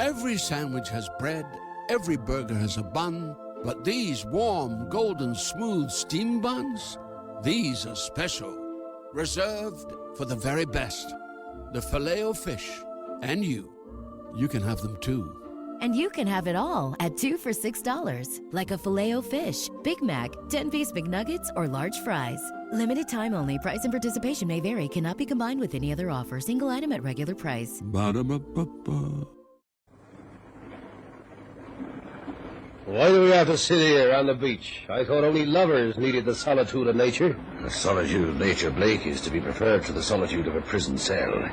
Every sandwich has bread, every burger has a bun, but these warm, golden, smooth steam buns, these are special, reserved for the very best. The Filet-O-Fish. And you can have them too. And you can have it all at 2 for $6, like a Filet-O-Fish, Big Mac, 10-piece McNuggets, or large fries. Limited time only. Price and participation may vary. Cannot be combined with any other offer. Single item at regular price. Ba-da-ba-ba-ba. Why do we have to sit here on the beach? I thought only lovers needed the solitude of nature. The solitude of nature, Blake, is to be preferred to the solitude of a prison cell.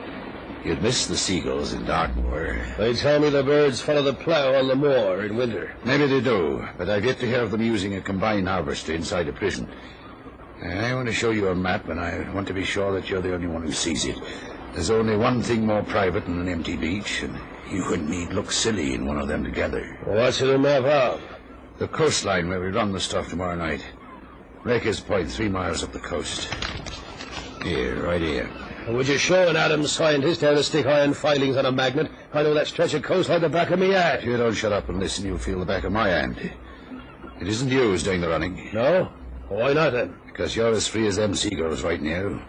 You'd miss the seagulls in Dartmoor. They tell me the birds follow the plough on the moor in winter. Maybe they do, but I've yet to hear of them using a combined harvester inside a prison. I want to show you a map, and I want to be sure that you're the only one who sees it. There's only one thing more private than an empty beach, and you and me'd look silly in one of them together. What's it a map of? The coastline where we run the stuff tomorrow night. Raker's Point, 3 miles up the coast. Here, right here. Would you show an Adams scientist how to stick iron filings on a magnet? I know that stretch of coast like the back of me hand. If you don't shut up and listen, you'll feel the back of my hand. It isn't you who's doing the running. No? Why not, then? Because you're as free as them seagulls right now.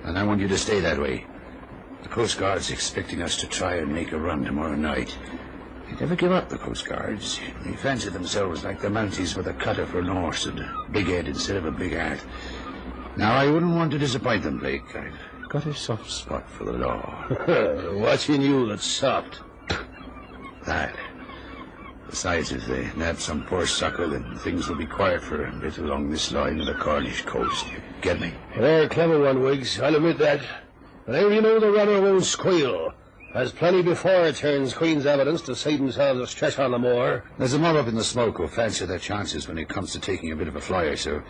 And I want you to stay that way. The Coast Guard's expecting us to try and make a run tomorrow night. They never give up, the Coast Guards. They fancy themselves like the Mounties with a cutter for an horse and a big head instead of a big heart. Now, I wouldn't want to disappoint them, Blake. I've got a soft spot for the law. What's in you that's soft? That. Besides, if they nab some poor sucker, then things will be quiet for a bit along this line of the Cornish Coast. You get me? You're a clever one, Wiggs. I'll admit that. But how do you know the runner won't squeal? Has plenty before it turns Queen's evidence to save themselves a stretch on the moor. There's a mob up in the smoke who fancy their chances when it comes to taking a bit of a flyer, so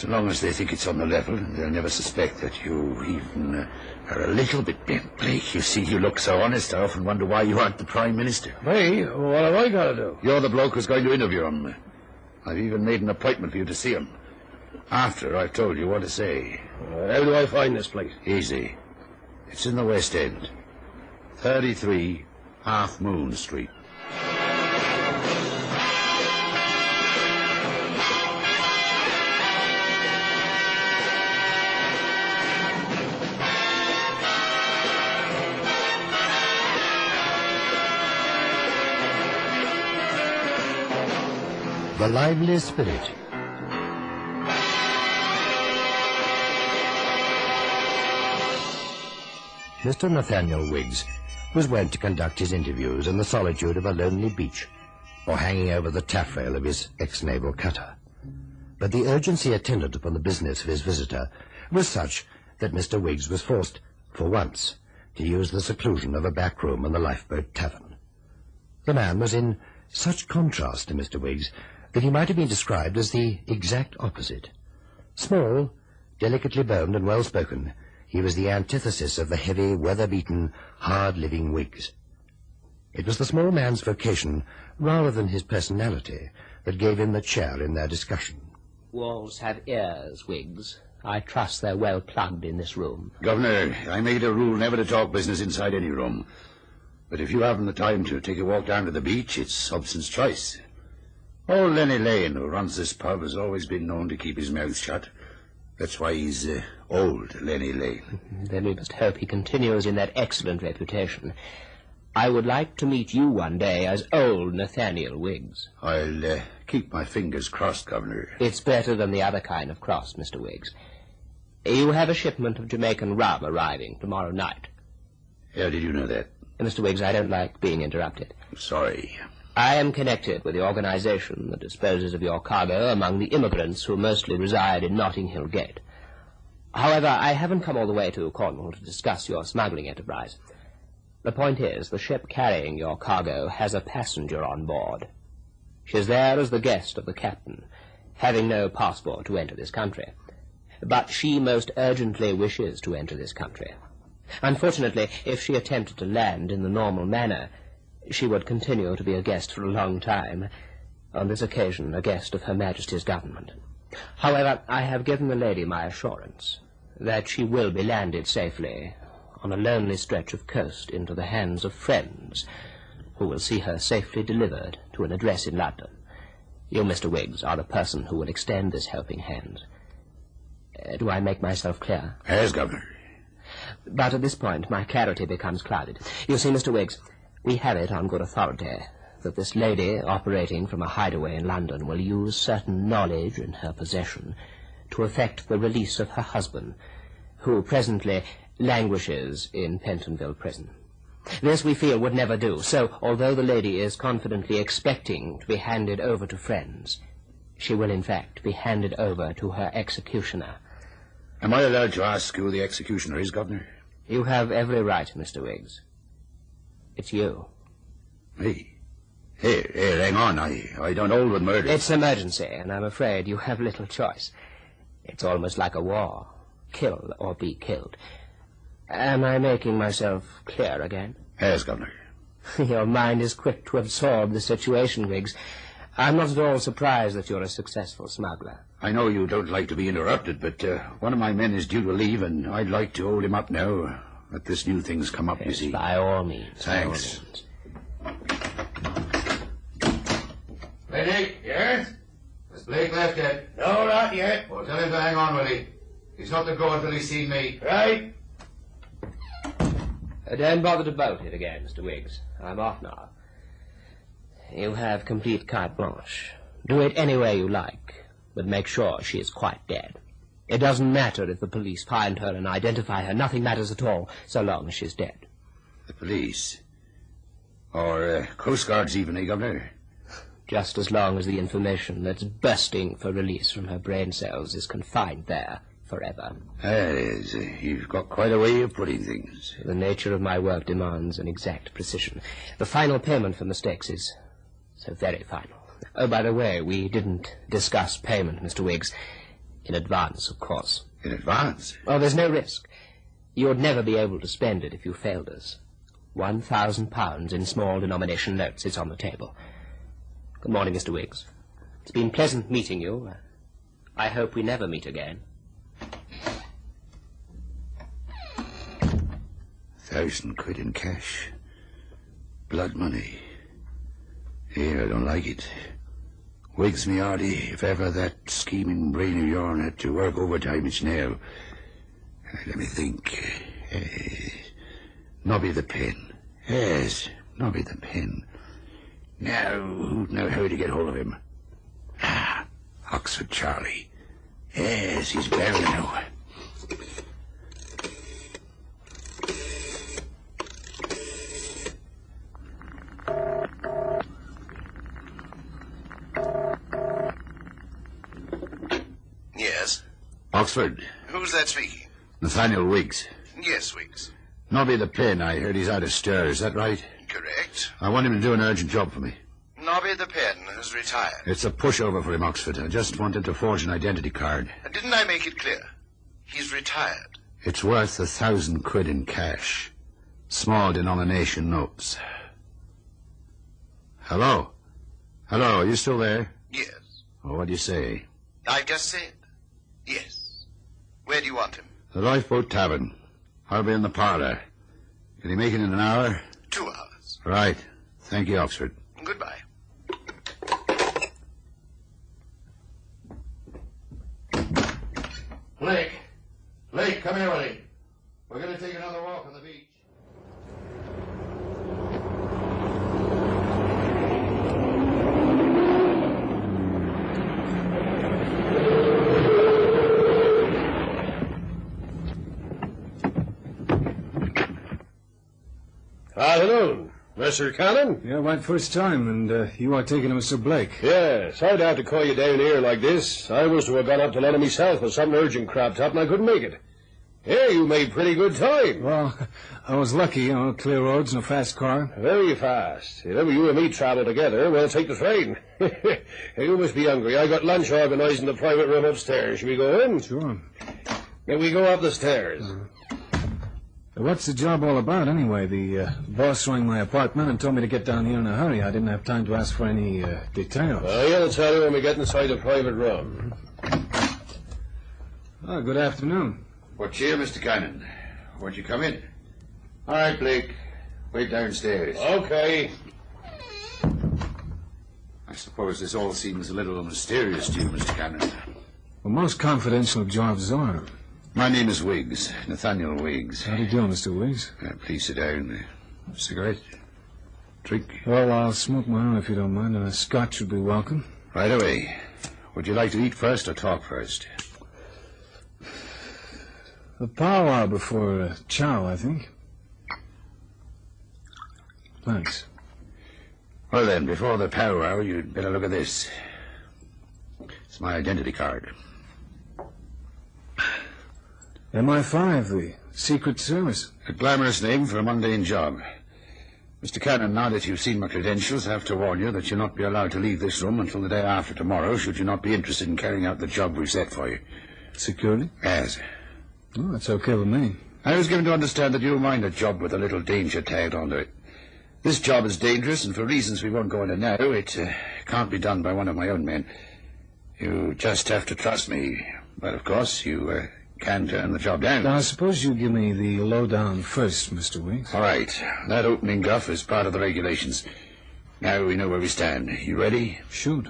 long as they think it's on the level, they'll never suspect that you even are a little bit bent, Blake. You see, you look so honest, I often wonder why you aren't the Prime Minister. Hey, what have I got to do? You're the bloke who's going to interview him. I've even made an appointment for you to see him. After I've told you what to say. How do I find this place? Easy. It's in the West End. 33 Half Moon Street. The lively spirit. Mr. Nathaniel Wiggs was wont to conduct his interviews in the solitude of a lonely beach, or hanging over the taffrail of his ex-naval cutter. But the urgency attendant upon the business of his visitor was such that Mr. Wiggs was forced, for once, to use the seclusion of a back room in the Lifeboat Tavern. The man was in such contrast to Mr. Wiggs that he might have been described as the exact opposite. Small, delicately boned and well-spoken, he was the antithesis of the heavy, weather-beaten, hard-living Wiggs. It was the small man's vocation, rather than his personality, that gave him the chair in their discussion. Walls have ears, Wiggs. I trust they're well plugged in this room. Governor, I made a rule never to talk business inside any room. But if you haven't the time to take a walk down to the beach, it's Hobson's choice. Old Lenny Lane, who runs this pub, has always been known to keep his mouth shut. That's why he's old Lenny Lane. Then we must hope he continues in that excellent reputation. I would like to meet you one day as old Nathaniel Wiggs. I'll keep my fingers crossed, Governor. It's better than the other kind of cross, Mr. Wiggs. You have a shipment of Jamaican rum arriving tomorrow night. How did you know that? Mr. Wiggs, I don't like being interrupted. Sorry. I am connected with the organization that disposes of your cargo among the immigrants who mostly reside in Notting Hill Gate. However, I haven't come all the way to Cornwall to discuss your smuggling enterprise. The point is, the ship carrying your cargo has a passenger on board. She is there as the guest of the captain, having no passport to enter this country. But she most urgently wishes to enter this country. Unfortunately, if she attempted to land in the normal manner, she would continue to be a guest for a long time. On this occasion, a guest of Her Majesty's government. However, I have given the lady my assurance that she will be landed safely on a lonely stretch of coast into the hands of friends who will see her safely delivered to an address in London. You, Mr. Wiggs, are the person who will extend this helping hand. Do I make myself clear? Yes, Governor. But at this point, my clarity becomes clouded. You see, Mr. Wiggs, we have it on good authority that this lady, operating from a hideaway in London, will use certain knowledge in her possession to effect the release of her husband, who presently languishes in Pentonville prison. This, we feel, would never do. So, although the lady is confidently expecting to be handed over to friends, she will, in fact, be handed over to her executioner. Am I allowed to ask who the executioner is, Governor? You have every right, Mr. Wiggs. It's you. Me? Here, hang on. I don't hold with murder. It's emergency, and I'm afraid you have little choice. It's almost like a war. Kill or be killed. Am I making myself clear again? Yes, Governor. Your mind is quick to absorb the situation, Wiggs. I'm not at all surprised that you're a successful smuggler. I know you don't like to be interrupted, but one of my men is due to leave, and I'd like to hold him up now that this new thing's come up, Yes, you see. by all means. Thanks. By all means. Ready? Yes? Has Blake left yet? No, not yet. Well, tell him to hang on, will he? He's not to go until he's seen me. Right. Don't bother to bolt it again, Mr. Wiggs. I'm off now. You have complete carte blanche. Do it any way you like, but make sure she is quite dead. It doesn't matter if the police find her and identify her. Nothing matters at all, so long as she's dead. The police? Or Coast Guards even, eh, Governor? Just as long as the information that's bursting for release from her brain cells is confined there forever. That is, you've got quite a way of putting things. The nature of my work demands an exact precision. The final payment for mistakes is so very final. Oh, by the way, we didn't discuss payment, Mr. Wiggs. In advance, of course. In advance? Oh, there's no risk. You would never be able to spend it if you failed us. £1,000 in small denomination notes. It's on the table. Good morning, Mr. Wiggs. It's been pleasant meeting you. I hope we never meet again. 1,000 quid in cash. Blood money. Here, I don't like it. Wiggs me hearty, if ever that scheming brain of yourn had to work overtime, it's now. Let me think. Nobby the pen. Yes, Nobby the pen. Now, who'd know how to get hold of him? Ah, Oxford Charlie. Yes, he's better now. Yes? Oxford. Who's that speaking? Nathaniel Wiggs. Yes, Wiggs. Nobby the pen, I heard he's out of stir, is that right? Correct. I want him to do an urgent job for me. Nobby the pen has retired. It's a pushover for him, Oxford. I just wanted to forge an identity card. Didn't I make it clear? He's retired. It's worth 1,000 quid in cash. Small denomination notes. Hello? Hello, are you still there? Yes. Oh, what do you say? I just said. Yes. Where do you want him? The Lifeboat Tavern. I'll be in the parlour. Can you make it in an hour? 2 hours. Right. Thank you, Oxford. Goodbye. Blake, come here, Willie. We're going to take another walk on the beach. Afternoon. Mr. Cunning? Yeah, right first time, and you are taking him, Mr. Blake. Yes, I'd have to call you down here like this. I was to have gone up to London myself, but something urgent cropped up and I couldn't make it. Yeah, you made pretty good time. Well, I was lucky, clear roads and a fast car. Very fast. If ever you and me travel together, we'll take the train. You must be hungry. I got lunch organised in the private room upstairs. Shall we go in? Sure. Then we go up the stairs. What's the job all about, anyway? The boss rang my apartment and told me to get down here in a hurry. I didn't have time to ask for any details. He'll tell you when we get inside the private room. Oh, good afternoon. What cheer, Mr. Cannon? Won't you come in? All right, Blake. Wait downstairs. Okay. I suppose this all seems a little mysterious to you, Mr. Cannon. Well, most confidential jobs are. My name is Wiggs, Nathaniel Wiggs. How do you do, Mr. Wiggs? Please sit down. Cigarette? Drink? Well, I'll smoke my own if you don't mind, and a scotch would be welcome. Right away. Would you like to eat first or talk first? A powwow before chow, I think. Thanks. Well then, before the powwow, you'd better look at this. It's my identity card. MI5, the Secret Service. A glamorous name for a mundane job. Mr. Cannon, now that you've seen my credentials, I have to warn you that you'll not be allowed to leave this room until the day after tomorrow, should you not be interested in carrying out the job we've set for you. Security? Yes. Oh, that's okay with me. I was given to understand that you don't mind a job with a little danger tagged onto it. This job is dangerous, and for reasons we won't go into now, it can't be done by one of my own men. You just have to trust me. But, of course, you can turn the job down. Now, I suppose you give me the lowdown first, Mr. Wiggs. All right. That opening guff is part of the regulations. Now we know where we stand. You ready? Shoot.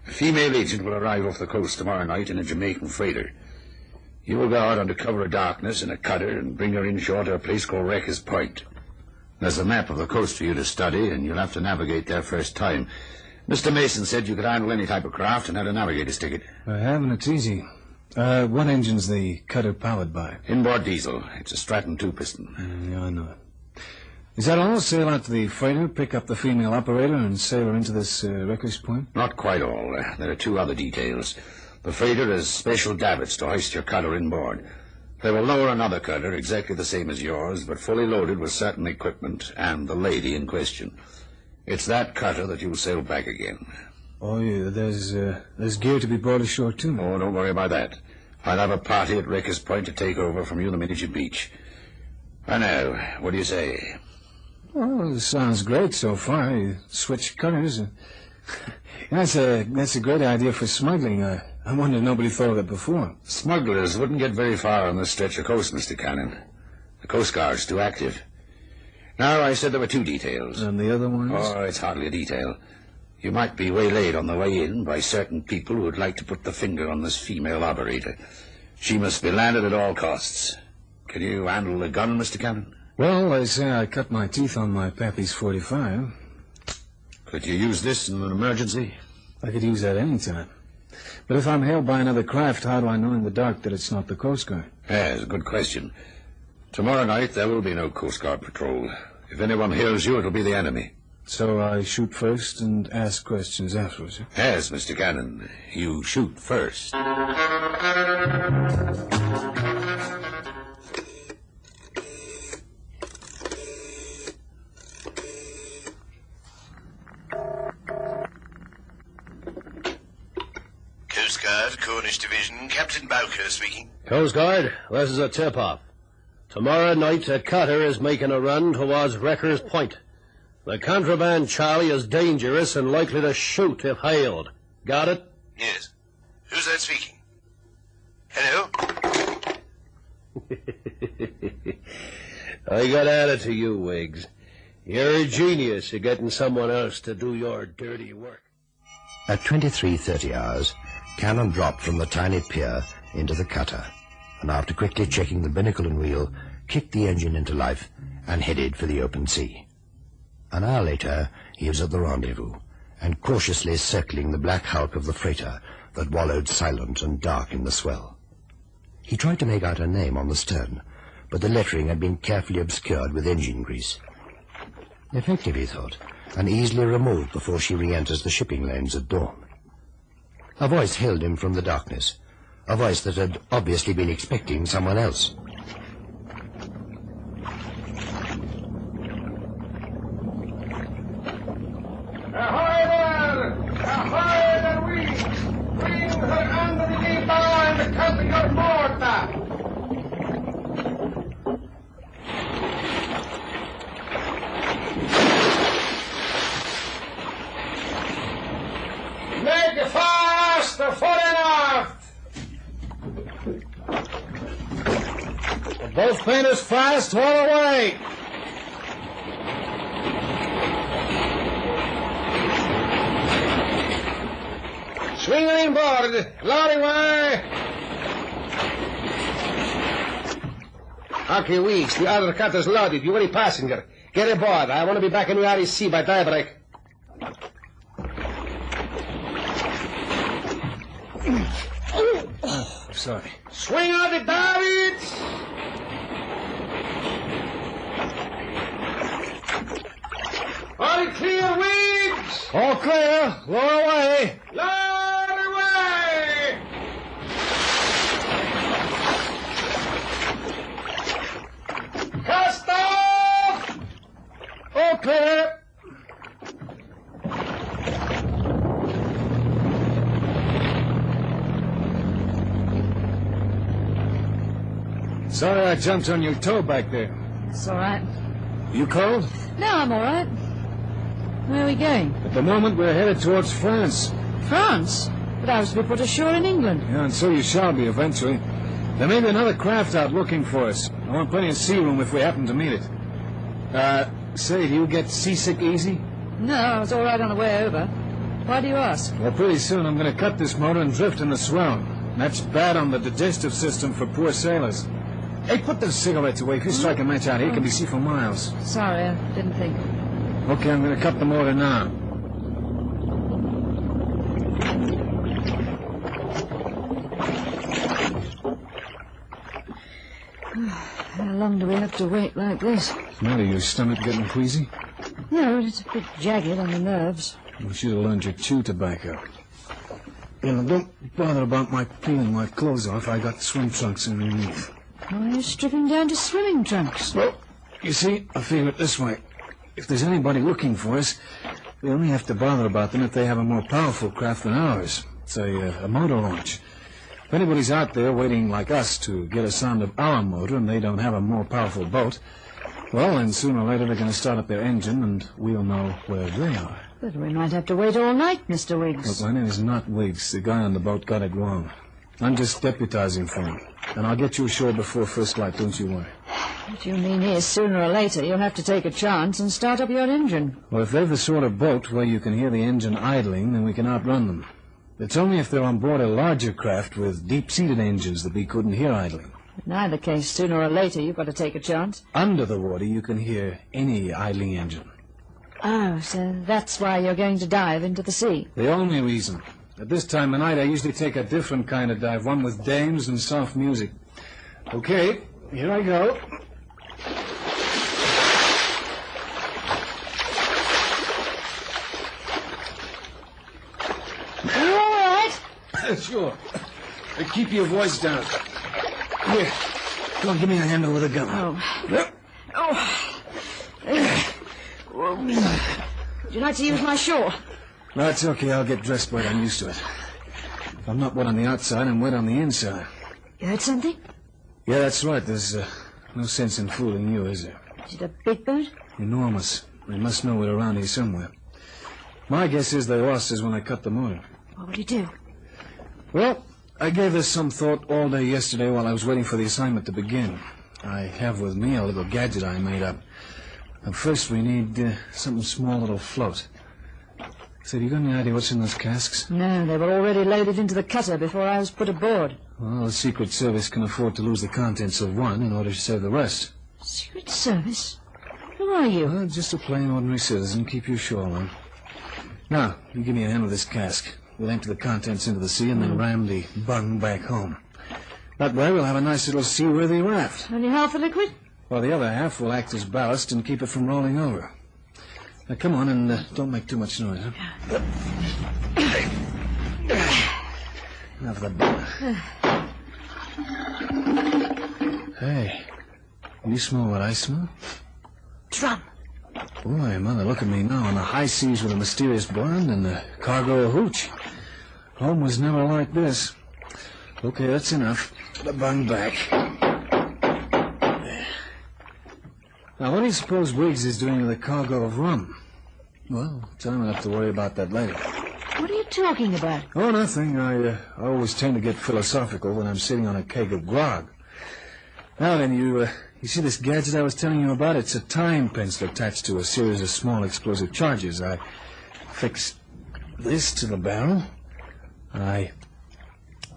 A female agent will arrive off the coast tomorrow night in a Jamaican freighter. You will go out under cover of darkness in a cutter and bring her inshore to a place called Wrecker's Point. There's a map of the coast for you to study, and you'll have to navigate there first time. Mr. Mason said you could handle any type of craft and had a navigator's ticket. I have, and it's easy. What engine's the cutter powered by? Inboard diesel. It's a Stratton 2-piston. Yeah, I know it. Is that all? Sail out to the freighter, pick up the female operator, and sail her into this Wrecker's Point? Not quite all. There are two other details. The freighter has special davits to hoist your cutter inboard. They will lower another cutter, exactly the same as yours, but fully loaded with certain equipment and the lady in question. It's that cutter that you'll sail back again. Oh, yeah, there's gear to be brought ashore, too. Oh, don't worry about that. I'll have a party at Wrecker's Point to take over from you the minute you beach. And now, what do you say? Well, sounds great so far. You switch cutters. That's a great idea for smuggling. I wonder nobody thought of it before. Smugglers wouldn't get very far on this stretch of coast, Mr. Cannon. The Coast Guard's too active. Now, I said there were two details. And the other one is? Oh, it's hardly a detail. You might be waylaid on the way in by certain people who would like to put the finger on this female operator. She must be landed at all costs. Can you handle a gun, Mr. Cannon? Well, they say I cut my teeth on my Pappy's 45. Could you use this in an emergency? I could use that any time. But if I'm hailed by another craft, how do I know in the dark that it's not the Coast Guard? Yes, good question. Tomorrow night there will be no Coast Guard patrol. If anyone hails you, it'll be the enemy. So I shoot first and ask questions afterwards? Huh? Yes, Mr. Cannon. You shoot first. Coast Guard, Cornish Division, Captain Bowker speaking. Coast Guard, this is a tip-off. Tomorrow night, a cutter is making a run towards Wrecker's Point. The contraband Charlie is dangerous and likely to shoot if hailed. Got it? Yes. Who's that speaking? Hello? I got at it to you, Wiggs. You're a genius at getting someone else to do your dirty work. At 23:30 hours, Cannon dropped from the tiny pier into the cutter, and after quickly checking the binnacle and wheel, kicked the engine into life and headed for the open sea. An hour later, he was at the rendezvous, and cautiously circling the black hulk of the freighter that wallowed silent and dark in the swell. He tried to make out her name on the stern, but the lettering had been carefully obscured with engine grease. Effective, he thought, and easily removed before she re-enters the shipping lanes at dawn. A voice hailed him from the darkness, a voice that had obviously been expecting someone else. Ahoy there! Ahoy there, Wiggs! Bring her under the lee bar and cover your mortar! Make fast the fore and aft! Both painters fast, all away! Swing on board. Lorry way. Okay, Weeks, the other cutter's loaded. You any passenger? Get aboard. I want to be back in the REC by daybreak. Oh, sorry. Swing on the davits. All clear, Weeks. All clear. Lower away. Lower away. Cast off. All clear. Sorry I jumped on your toe back there. It's all right. You cold? No, I'm all right. Where are we going? At the moment, we're headed towards France. France? But I was to be put ashore in England. Yeah, and so you shall be eventually. There may be another craft out looking for us. I want plenty of sea room if we happen to meet it. Say, do you get seasick easy? No, I was all right on the way over. Why do you ask? Well, pretty soon I'm going to cut this motor and drift in the swell. That's bad on the digestive system for poor sailors. Hey, put those cigarettes away. If you strike a match out here, it can be seen for miles. Sorry, I didn't think. Okay, I'm going to cut the motor now. How long do we have to wait like this? What's the matter? Your stomach getting queasy? No, it's a bit jagged on the nerves. You should have learned your chew tobacco. You know, don't bother about my peeling my clothes off. I got swim trunks underneath. Why are you stripping down to swimming trunks? Well, you see, I figure it this way. If there's anybody looking for us, we only have to bother about them if they have a more powerful craft than ours. Say, a motor launch. If anybody's out there waiting like us to get a sound of our motor and they don't have a more powerful boat, well, then sooner or later they're going to start up their engine and we'll know where they are. But we might have to wait all night, Mr. Wiggs. Look, my name is not Wiggs. The guy on the boat got it wrong. I'm just deputizing for him. And I'll get you ashore before first light, don't you worry. What you mean is, sooner or later, you'll have to take a chance and start up your engine. Well, if they're the sort of boat where you can hear the engine idling, then we can outrun them. It's only if they're on board a larger craft with deep-seated engines that we couldn't hear idling. In either case, sooner or later, you've got to take a chance. Under the water, you can hear any idling engine. Oh, so that's why you're going to dive into the sea. The only reason. At this time of night, I usually take a different kind of dive, one with dames and soft music. Okay, here I go. Are you all right? Sure. Keep your voice down. Here, come on, give me a hand over the gun. Would you like to use my shawl? No, it's okay. I'll get dressed wet. I'm used to it. If I'm not wet on the outside, I'm wet on the inside. You heard something? Yeah, that's right. There's no sense in fooling you, is there? Is it a big boat? Enormous. They must know we're around here somewhere. My guess is they lost us when I cut the motor. What would you do? Well, I gave this some thought all day yesterday while I was waiting for the assignment to begin. I have with me a little gadget I made up. And first we need something small that'll float. Say, have you got any idea what's in those casks? No, they were already loaded into the cutter before I was put aboard. Well, the Secret Service can afford to lose the contents of one in order to save the rest. Secret Service? Who are you? Well, just a plain ordinary citizen. Keep your shawl on. Now, you give me a hand with this cask. We'll empty the contents into the sea and then ram the bung back home. That way we'll have a nice little seaworthy raft. Only half the liquid? Well, the other half will act as ballast and keep it from rolling over. Now, come on, and don't make too much noise, huh? Enough of the bother. Hey, you smell what I smell? Drum. Boy, Mother, look at me now on the high seas with a mysterious blonde and a cargo of hooch. Home was never like this. Okay, that's enough. The bung back. Now, what do you suppose Wiggs is doing with a cargo of rum? Well, time enough to worry about that later. What are you talking about? Oh, nothing. I always tend to get philosophical when I'm sitting on a keg of grog. Now then, you see this gadget I was telling you about? It's a time pencil attached to a series of small explosive charges. I fix this to the barrel. I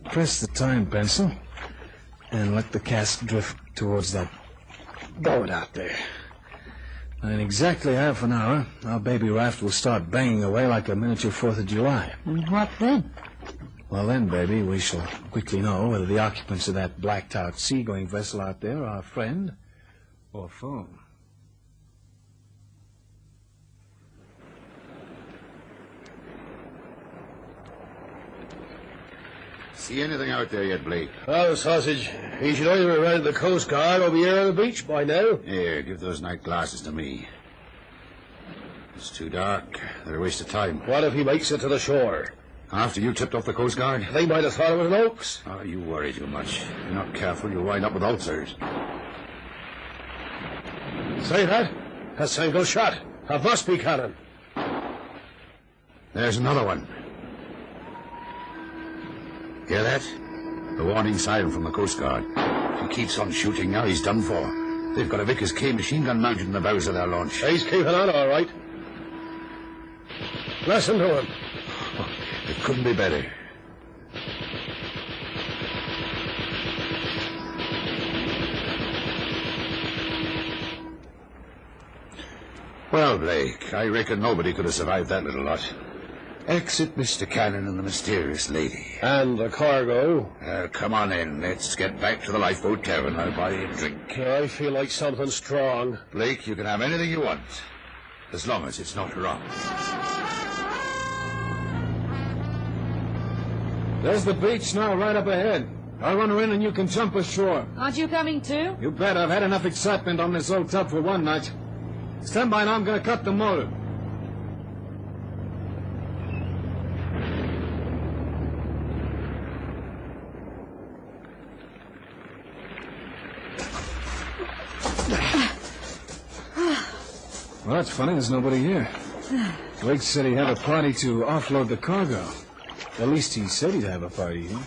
press the time pencil and let the cask drift towards that boat out there. In exactly half an hour, our baby raft will start banging away like a miniature 4th of July. And what then? Well then, baby, we shall quickly know whether the occupants of that blacked-out seagoing vessel out there are friend or foe. See anything out there yet, Blake? Oh, Sausage, he should either have ran the Coast Guard or be here on the beach by now. Here, give those night glasses to me. It's too dark. They're a waste of time. What if he makes it to the shore? After you tipped off the Coast Guard? They might have thought it was an hoax. Oh, you worry too much. If you're not careful, you'll wind up with ulcers. Say that? A single shot. A must be cannon. There's another one. Hear that? The warning siren from the Coast Guard. If he keeps on shooting now, he's done for. They've got a Vickers K machine gun mounted in the bows of their launch. He's keeping on all right. Listen to him. Oh, it couldn't be better. Well, Blake, I reckon nobody could have survived that little lot. Exit Mr. Cannon and the mysterious lady. And the cargo. Come on in. Let's get back to the lifeboat tavern. I'll buy you a drink. I feel like something strong. Blake, you can have anything you want, as long as it's not wrong. There's the beach now, right up ahead. I'll run her in and you can jump ashore. Aren't you coming too? You bet. I've had enough excitement on this old tub for one night. Stand by now, I'm going to cut the motor. Well, that's funny. There's nobody here. Wiggs said he'd have a party to offload the cargo. At least he said he'd have a party, huh?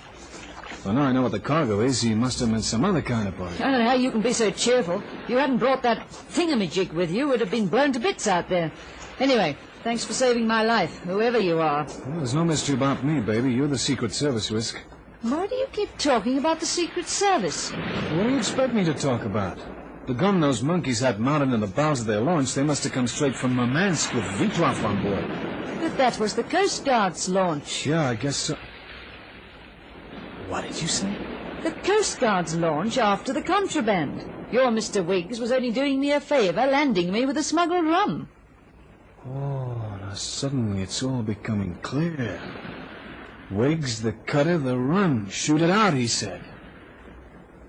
Well, now I know what the cargo is. He must have meant some other kind of party. I don't know how you can be so cheerful. If you hadn't brought that thingamajig with you, it would have been blown to bits out there. Anyway, thanks for saving my life, whoever you are. Well, there's no mystery about me, baby. You're the Secret Service risk. Why do you keep talking about the Secret Service? What do you expect me to talk about? The gun those monkeys had mounted in the bows of their launch, they must have come straight from Murmansk with Vitrov on board. But that was the Coast Guard's launch. Yeah, I guess so. What did you say? The Coast Guard's launch after the contraband. Your Mr. Wiggs was only doing me a favour, landing me with a smuggled rum. Oh, now suddenly it's all becoming clear. Wiggs, the cutter, the rum. Shoot it out, he said.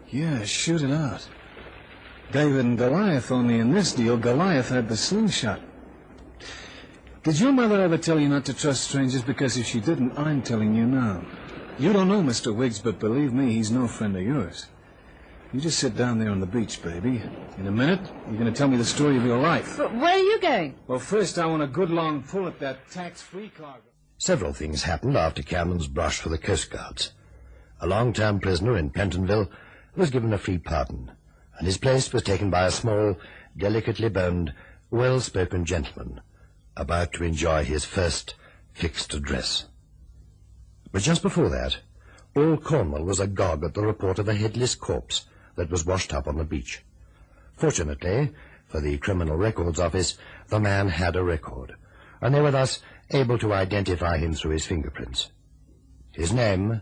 Yeah, shoot it out. David and Goliath, only in this deal, Goliath had the slingshot. Did your mother ever tell you not to trust strangers? Because if she didn't, I'm telling you now. You don't know Mr. Wiggs, but believe me, he's no friend of yours. You just sit down there on the beach, baby. In a minute, you're going to tell me the story of your life. But where are you going? Well, first I want a good long pull at that tax-free cargo. Several things happened after Cameron's brush for the Coast Guards. A long-term prisoner in Pentonville was given a free pardon, and his place was taken by a small, delicately boned, well-spoken gentleman about to enjoy his first fixed address. But just before that, all Cornwall was agog at the report of a headless corpse that was washed up on the beach. Fortunately, for the Criminal Records Office, the man had a record, and they were thus able to identify him through his fingerprints. His name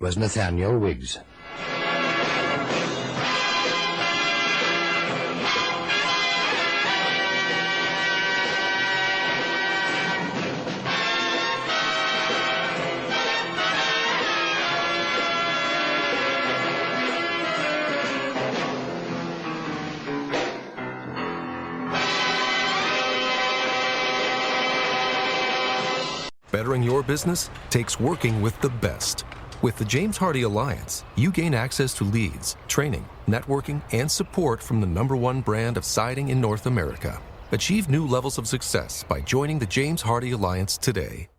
was Nathaniel Wiggs. Bettering your business takes working with the best. With the James Hardie Alliance, you gain access to leads, training, networking, and support from the #1 brand of siding in North America. Achieve new levels of success by joining the James Hardie Alliance today.